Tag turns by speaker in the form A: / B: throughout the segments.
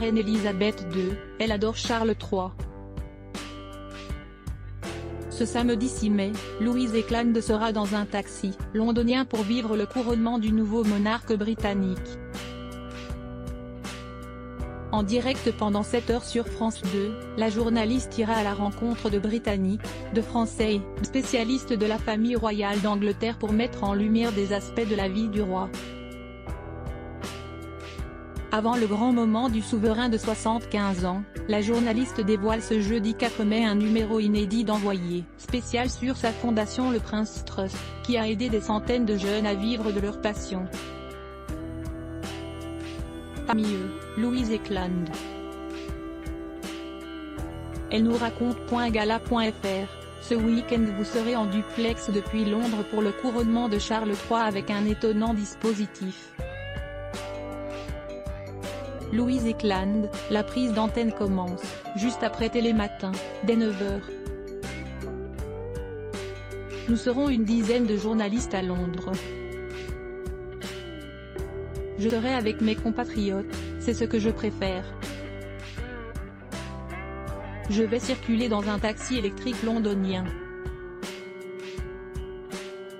A: reine Elisabeth II, elle adore Charles III. Ce samedi 6 mai, Louise Ekland sera dans un taxi londonien pour vivre le couronnement du nouveau monarque britannique. En direct pendant 7 heures sur France 2, la journaliste ira à la rencontre de Britanniques, de Français et de spécialistes de la famille royale d'Angleterre pour mettre en lumière des aspects de la vie du roi. Avant le grand moment du souverain de 75 ans, la journaliste dévoile ce jeudi 4 mai un numéro inédit d'envoyé spécial sur sa fondation Le Prince Trust, qui a aidé des centaines de jeunes à vivre de leur passion. Parmi eux, Louise Ekland. Elle nous raconte. Gala.fr, ce week-end vous serez en duplex depuis Londres pour le couronnement de Charles III avec un étonnant dispositif. Louise Ekland, la prise d'antenne commence, juste après Télématin, dès 9h. Nous serons une dizaine de journalistes à Londres. Je serai avec mes compatriotes, c'est ce que je préfère. Je vais circuler dans un taxi électrique londonien.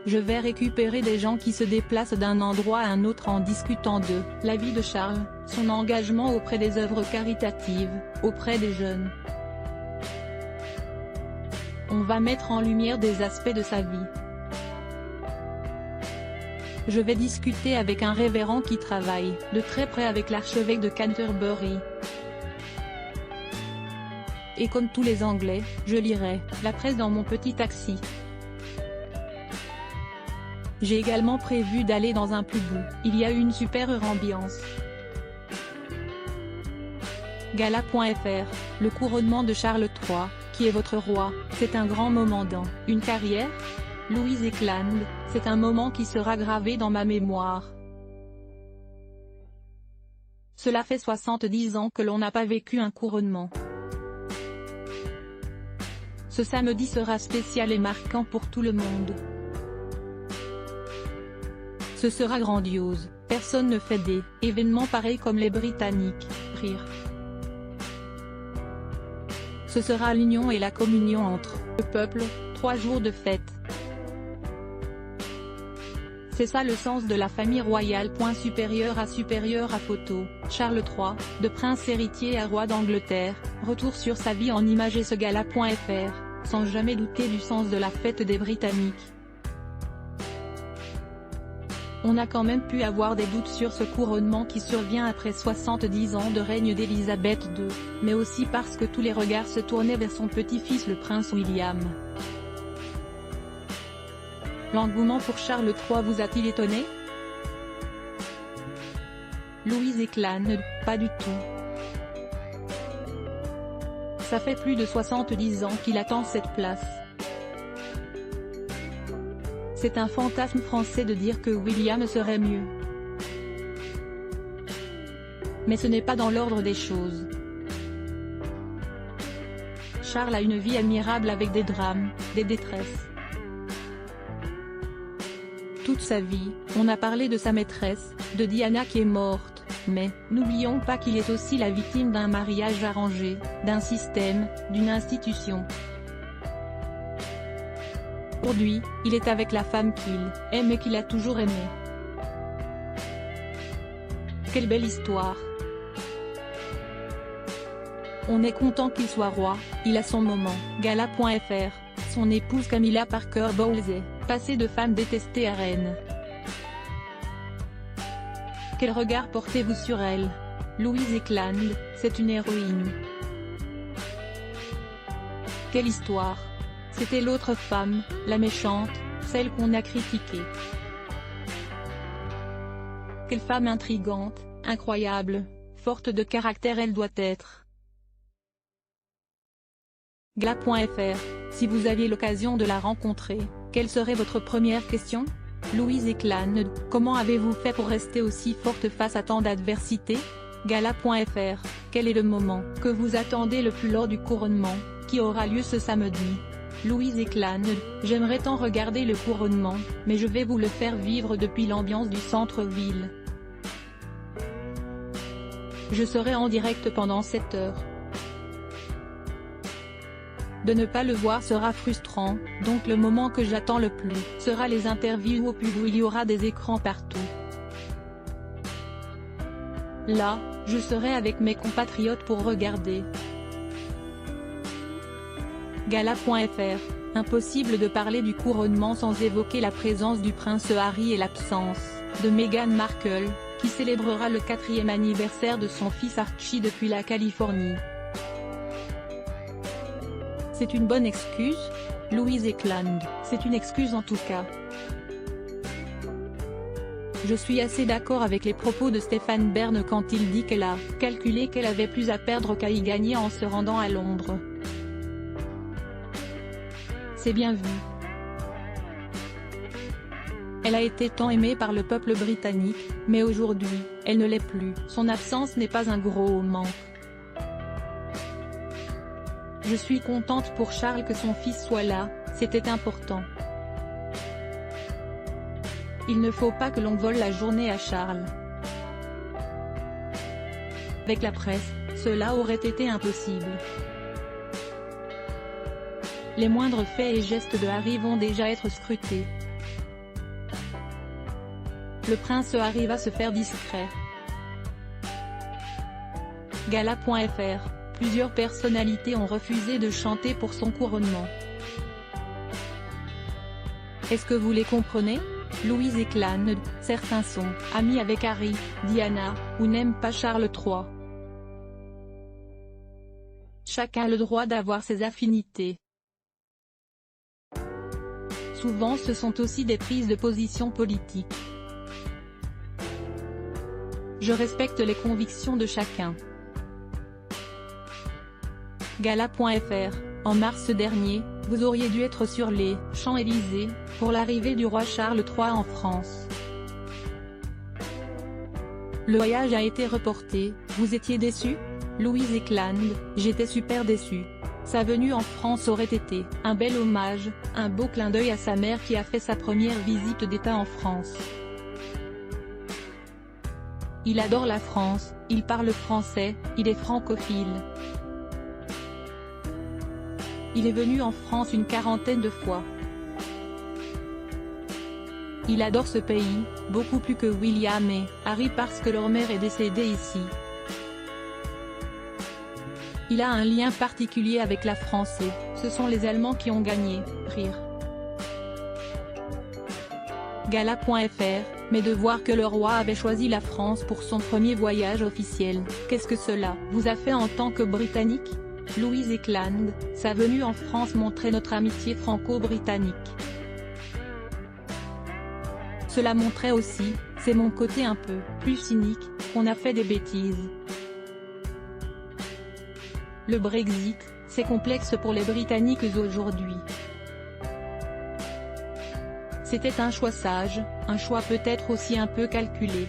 A: Je vais récupérer des gens qui se déplacent d'un endroit à un autre en discutant de la vie de Charles, son engagement auprès des œuvres caritatives, auprès des jeunes. On va mettre en lumière des aspects de sa vie. Je vais discuter avec un révérend qui travaille de très près avec l'archevêque de Canterbury. Et comme tous les Anglais, je lirai la presse dans mon petit taxi. J'ai également prévu d'aller dans un pub où il y a une super ambiance. Gala.fr, le couronnement de Charles III, qui est votre roi, c'est un grand moment dans une carrière. Louise Ekland, c'est un moment qui sera gravé dans ma mémoire. Cela fait 70 ans que l'on n'a pas vécu un couronnement. Ce samedi sera spécial et marquant pour tout le monde. Ce sera grandiose, personne ne fait des événements pareils comme les Britanniques, rire. Ce sera l'union et la communion entre le peuple, 3 jours de fête. C'est ça le sens de la famille royale. Supérieur à photo, Charles III, de prince héritier à roi d'Angleterre, retour sur sa vie en images et ce gala.fr, sans jamais douter du sens de la fête des Britanniques. On a quand même pu avoir des doutes sur ce couronnement qui survient après 70 ans de règne d'Elisabeth II, mais aussi parce que tous les regards se tournaient vers son petit-fils le prince William. L'engouement pour Charles III vous a-t-il étonné? Louise Ekland, pas du tout. Ça fait plus de 70 ans qu'il attend cette place. C'est un fantasme français de dire que William serait mieux. Mais ce n'est pas dans l'ordre des choses. Charles a une vie admirable avec des drames, des détresses. Toute sa vie, on a parlé de sa maîtresse, de Diana qui est morte, mais n'oublions pas qu'il est aussi la victime d'un mariage arrangé, d'un système, d'une institution. Aujourd'hui, il est avec la femme qu'il aime et qu'il a toujours aimée. Quelle belle histoire! On est content qu'il soit roi, il a son moment. Gala.fr, son épouse Camilla Parker Bowles est passée de femme détestée à reine. Quel regard portez-vous sur elle? Louise Ekland, c'est une héroïne. Quelle histoire! C'était l'autre femme, la méchante, celle qu'on a critiquée. Quelle femme intrigante, incroyable, forte de caractère elle doit être. Gala.fr, si vous aviez l'occasion de la rencontrer, quelle serait votre première question? Louise Ekland, comment avez-vous fait pour rester aussi forte face à tant d'adversité? Gala.fr, quel est le moment que vous attendez le plus lors du couronnement, qui aura lieu ce samedi? Louise Ekland, j'aimerais tant regarder le couronnement, mais je vais vous le faire vivre depuis l'ambiance du centre-ville. Je serai en direct pendant 7 heures. De ne pas le voir sera frustrant, donc le moment que j'attends le plus sera les interviews au pub où il y aura des écrans partout. Là, je serai avec mes compatriotes pour regarder. Gala.fr. Impossible de parler du couronnement sans évoquer la présence du prince Harry et l'absence de Meghan Markle, qui célébrera le 4e anniversaire de son fils Archie depuis la Californie. C'est une bonne excuse, Louise Ekland. C'est une excuse en tout cas. Je suis assez d'accord avec les propos de Stéphane Bern quand il dit qu'elle a calculé qu'elle avait plus à perdre qu'à y gagner en se rendant à Londres. C'est bien vu. Elle a été tant aimée par le peuple britannique, mais aujourd'hui, elle ne l'est plus. Son absence n'est pas un gros manque. Je suis contente pour Charles que son fils soit là, c'était important. Il ne faut pas que l'on vole la journée à Charles. Avec la presse, cela aurait été impossible. Les moindres faits et gestes de Harry vont déjà être scrutés. Le prince Harry va se faire discret. Gala.fr. Plusieurs personnalités ont refusé de chanter pour son couronnement. Est-ce que vous les comprenez? Louise Ekland, certains sont amis avec Harry, Diana, ou n'aiment pas Charles III. Chacun a le droit d'avoir ses affinités. Souvent ce sont aussi des prises de position politiques. Je respecte les convictions de chacun. Gala.fr. En mars dernier, vous auriez dû être sur les Champs-Élysées pour l'arrivée du roi Charles III en France. Le voyage a été reporté, vous étiez déçu? Louise Ekland, j'étais super déçue. Sa venue en France aurait été un bel hommage, un beau clin d'œil à sa mère qui a fait sa première visite d'État en France. Il adore la France, il parle français, il est francophile. Il est venu en France une 40aine de fois. Il adore ce pays, beaucoup plus que William et Harry parce que leur mère est décédée ici. Il a un lien particulier avec la France et ce sont les Allemands qui ont gagné, rire. Gala.fr, mais de voir que le roi avait choisi la France pour son premier voyage officiel, qu'est-ce que cela vous a fait en tant que Britannique? Louise Ekland, sa venue en France montrait notre amitié franco-britannique. Cela montrait aussi, c'est mon côté un peu plus cynique, qu'on a fait des bêtises. Le Brexit, c'est complexe pour les Britanniques aujourd'hui. C'était un choix sage, un choix peut-être aussi un peu calculé.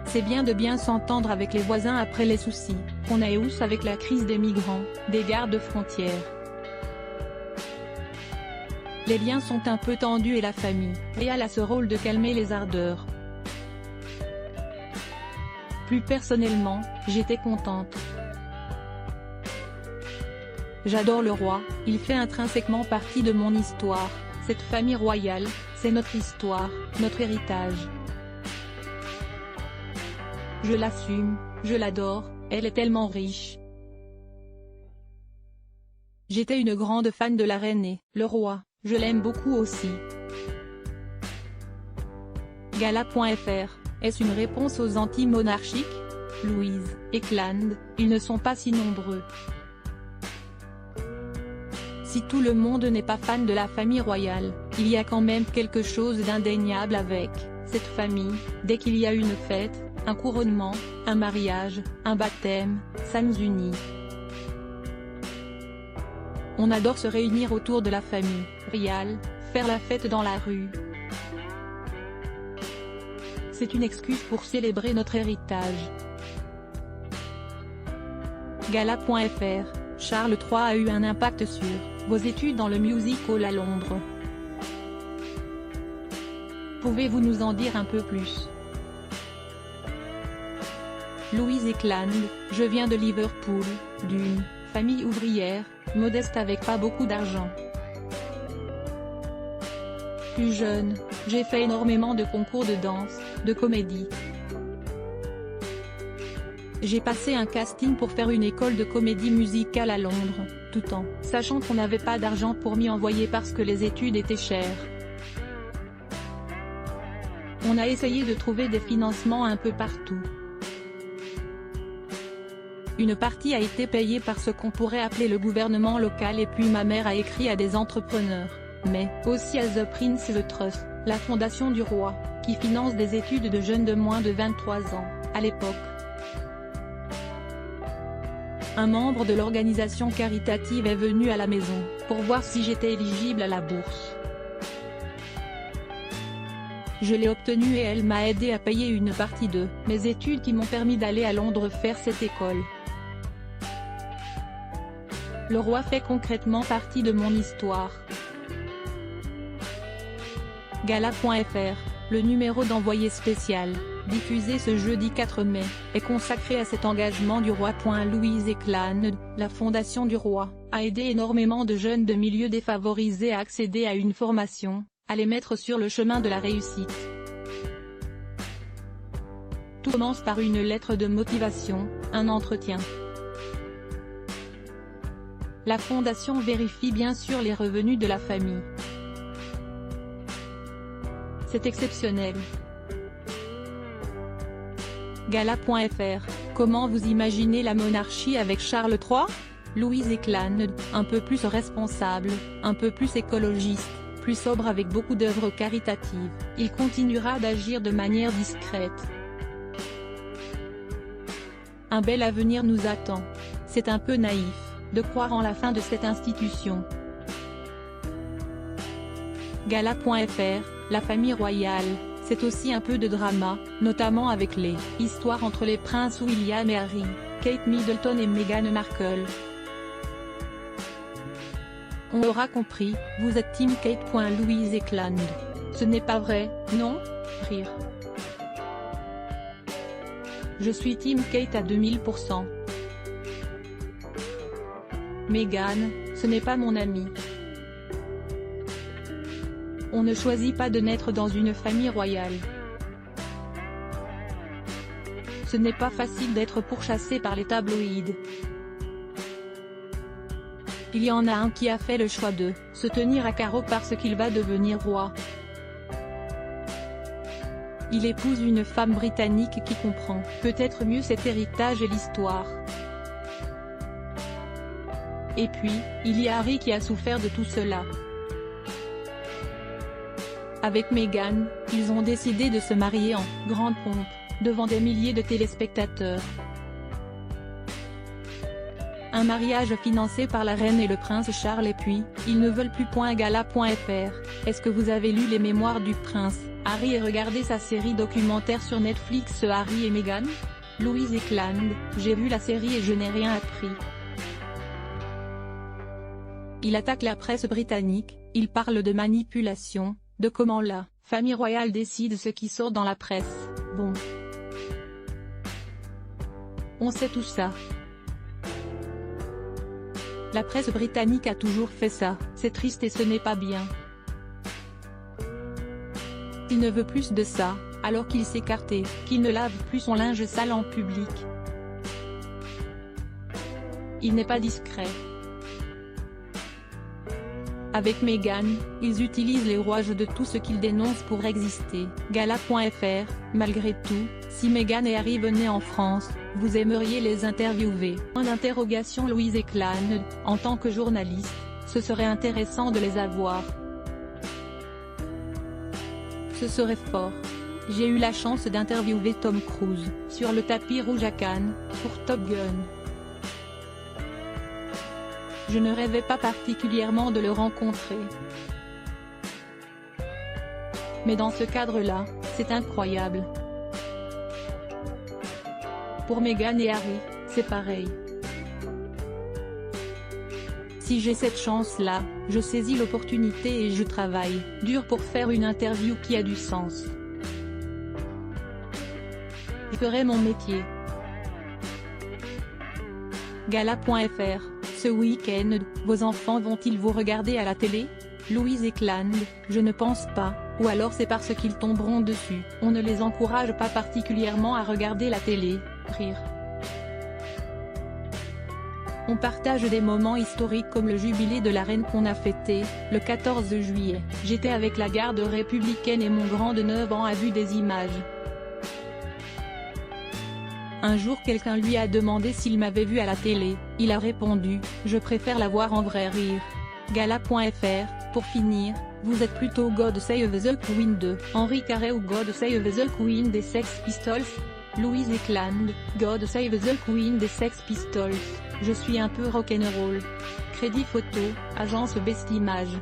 A: C'est bien de bien s'entendre avec les voisins après les soucis qu'on a eu avec la crise des migrants, des gardes-frontières. Les liens sont un peu tendus et la famille réelle a ce rôle de calmer les ardeurs. Plus personnellement, j'étais contente. J'adore le roi, il fait intrinsèquement partie de mon histoire, cette famille royale, c'est notre histoire, notre héritage. Je l'assume, je l'adore, elle est tellement riche. J'étais une grande fan de la reine et le roi, je l'aime beaucoup aussi. Gala.fr, est-ce une réponse aux anti-monarchiques? Louise Ekland, ils ne sont pas si nombreux. Si tout le monde n'est pas fan de la famille royale, il y a quand même quelque chose d'indéniable avec cette famille, dès qu'il y a une fête, un couronnement, un mariage, un baptême, ça nous unit. On adore se réunir autour de la famille royale, faire la fête dans la rue. C'est une excuse pour célébrer notre héritage. Gala.fr, Charles III a eu un impact sur vos études dans le Music Hall à Londres. Pouvez-vous nous en dire un peu plus? Louise Ekland, je viens de Liverpool, d'une famille ouvrière, modeste avec pas beaucoup d'argent. Plus jeune, j'ai fait énormément de concours de danse, de comédie. J'ai passé un casting pour faire une école de comédie musicale à Londres, tout en sachant qu'on n'avait pas d'argent pour m'y envoyer parce que les études étaient chères. On a essayé de trouver des financements un peu partout. Une partie a été payée par ce qu'on pourrait appeler le gouvernement local et puis ma mère a écrit à des entrepreneurs, mais aussi à The Prince Trust, la fondation du roi, qui finance des études de jeunes de moins de 23 ans, à l'époque. Un membre de l'organisation caritative est venu à la maison, pour voir si j'étais éligible à la bourse. Je l'ai obtenue et elle m'a aidé à payer une partie de mes études qui m'ont permis d'aller à Londres faire cette école. Le roi fait concrètement partie de mon histoire. Gala.fr, le numéro d'envoyé spécial, diffusé ce jeudi 4 mai, est consacré à cet engagement du roi. Louise Ekland, la fondation du roi, a aidé énormément de jeunes de milieux défavorisés à accéder à une formation, à les mettre sur le chemin de la réussite. Tout commence par une lettre de motivation, un entretien. La fondation vérifie bien sûr les revenus de la famille. C'est exceptionnel. Gala.fr, comment vous imaginez la monarchie avec Charles III? Louise Ekland, un peu plus responsable, un peu plus écologiste, plus sobre avec beaucoup d'œuvres caritatives, il continuera d'agir de manière discrète. Un bel avenir nous attend. C'est un peu naïf de croire en la fin de cette institution. Gala.fr, la famille royale, c'est aussi un peu de drama, notamment avec les histoires entre les princes William et Harry, Kate Middleton et Meghan Markle. On aura compris, vous êtes team Kate. Louise Ekland. Ce n'est pas vrai, non? Rire. Je suis team Kate à 2000%. Meghan, ce n'est pas mon amie. On ne choisit pas de naître dans une famille royale. Ce n'est pas facile d'être pourchassé par les tabloïds. Il y en a un qui a fait le choix de se tenir à carreau parce qu'il va devenir roi. Il épouse une femme britannique qui comprend peut-être mieux cet héritage et l'histoire. Et puis, il y a Harry qui a souffert de tout cela. Avec Meghan, ils ont décidé de se marier en grande pompe, devant des milliers de téléspectateurs. Un mariage financé par la reine et le prince Charles et puis, ils ne veulent plus. Gala.fr, est-ce que vous avez lu les mémoires du prince Harry et regardé sa série documentaire sur Netflix Harry et Meghan? Louise Ekland, j'ai vu la série et je n'ai rien appris. Il attaque la presse britannique, il parle de manipulation, de comment la famille royale décide ce qui sort dans la presse. Bon. On sait tout ça. La presse britannique a toujours fait ça, c'est triste et ce n'est pas bien. Il ne veut plus de ça, alors qu'il s'écartait, qu'il ne lave plus son linge sale en public. Il n'est pas discret. Avec Meghan, ils utilisent les rouages de tout ce qu'ils dénoncent pour exister. Gala.fr, malgré tout, si Meghan et Harry venaient en France, vous aimeriez les interviewer? Point d'interrogation. Louise Ekland, en tant que journaliste, ce serait intéressant de les avoir. Ce serait fort. J'ai eu la chance d'interviewer Tom Cruise, sur le tapis rouge à Cannes, pour Top Gun. Je ne rêvais pas particulièrement de le rencontrer. Mais dans ce cadre-là, c'est incroyable. Pour Meghan et Harry, c'est pareil. Si j'ai cette chance-là, je saisis l'opportunité et je travaille dur pour faire une interview qui a du sens. Je ferai mon métier. Gala.fr, ce week-end, vos enfants vont-ils vous regarder à la télé? Louise Ekland, je ne pense pas, ou alors c'est parce qu'ils tomberont dessus. On ne les encourage pas particulièrement à regarder la télé. Rire. On partage des moments historiques comme le jubilé de la reine qu'on a fêté, le 14 juillet. J'étais avec la garde républicaine et mon grand de 9 ans a vu des images. Un jour quelqu'un lui a demandé s'il m'avait vu à la télé, il a répondu « Je préfère la voir en vrai rire ». Gala.fr, pour finir, vous êtes plutôt God Save the Queen de Henri Carré ou God Save the Queen des Sex Pistols? Louise Ekland, God Save the Queen des Sex Pistols, je suis un peu rock'n'roll. Crédit photo, agence Best Image.